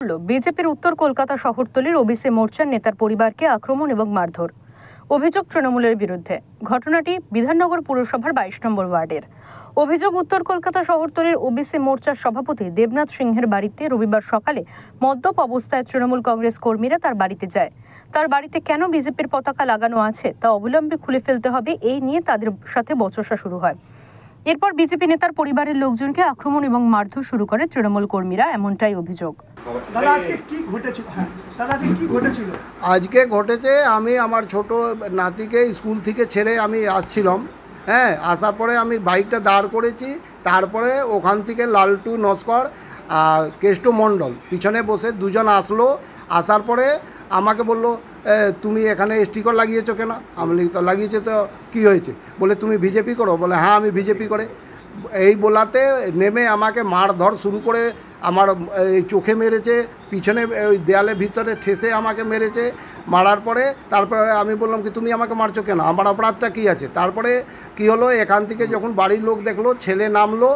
বিজেপির উত্তর কলকাতা শহরতলির ওবিসি মোর্চার নেতার পরিবারকে আক্রমণ এবং মারধর। অভিযোগ তৃণমূলের বিরুদ্ধে। ঘটনাটি বিধাননগর পুরসভার 22 নম্বর ওয়ার্ডের। অভিযোগ, উত্তর কলকাতা শহরতলির ওবিসি মোর্চার সভাপতি দেবনাথ সিংহের বাড়িতে রবিবার সকালে মদ্যপ অবস্থায় তৃণমূল কংগ্রেস কর্মীরা তার বাড়িতে যায়। তার বাড়িতে কেন বিজেপির পতাকা লাগানো আছে তা অবিলম্বে খুলে ফেলতে হবে, এই নিয়ে তাদের সাথে বচসা শুরু হয়। এরপর বিজেপি নেতার পরিবারের লোকজনকে আক্রমণ এবং মারধর শুরু করে তৃণমূল কর্মীরা, এমনটাই অভিযোগ। আজকে ঘটেছে, আমি আমার ছোট নাতিকে স্কুল থেকে ছেড়ে আমি আসছিলাম। আসার পরে আমি বাইকটা দাঁড় করেছি, তারপরে ওখান থেকে লালটু নস্কর আর কেষ্ট মণ্ডল পিছনে বসে দুজন আসলো। আসার পরে আমাকে বললো, তুমি এখানে স্টিকার লাগিয়েছো কেন? আমি তো লাগিয়েছে, তো কী হয়েছে? বলে তুমি বিজেপি করো? বলে হ্যাঁ আমি বিজেপি করে। এই বলাতে নেমে আমাকে মারধর শুরু করে, আমার এই চোখে মেরেছে, পিছনে ওই দেয়ালের ভিতরে ঠেসে আমাকে মেরেছে। মারার পরে তারপরে আমি বললাম কি তুমি আমাকে মারছো কেন, আমার অপরাধটা কী আছে? তারপরে কি হলো, এখান থেকে যখন বাড়ির লোক দেখলো, ছেলে নামলো।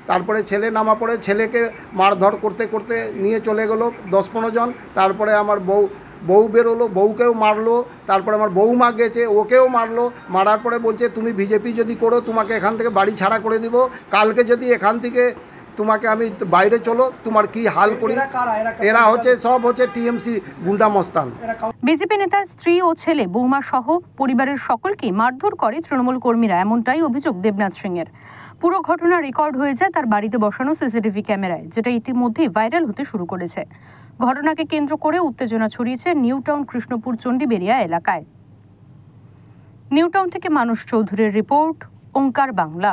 তারপরে ছেলে নামা পরে ছেলেকে মারধর করতে করতে নিয়ে চলে গেলো 10-15 জন। তারপরে আমার বউ বেরোলো, বউকেও মারলো। তারপরে আমার বউমা গেছে, ওকেও মারলো। মারার পরে বলছে তুমি বিজেপি যদি করো তোমাকে এখান থেকে বাড়ি ছাড়া করে দিব, কালকে যদি এখান থেকে তোমাকে আমি বাইরে চলো তোমার কি হাল করি। এরা সব হচ্ছে টিএমসি গুন্ডা মস্তান। বিজেপি নেতার স্ত্রী ও ছেলে, বৌমা সহ পরিবারের সকলকে মারধর করে তৃণমূল কর্মীরা, এমনটাই অভিযোগ দেবনাথ সিংয়ের। পুরো ঘটনা রেকর্ড হয়ে যায় তার বাড়িতে বসানো সিসিটিভি ক্যামেরায়, যেটা ইতিমধ্যেই ভাইরাল হতে শুরু করেছে। ঘটনাকে কেন্দ্র করে উত্তেজনা ছড়িয়েছে নিউ টাউন কৃষ্ণপুর চণ্ডীবেড়িয়া এলাকায়। নিউ টাউন থেকে মানুষ চৌধুরীর রিপোর্ট, ওঙ্কার বাংলা।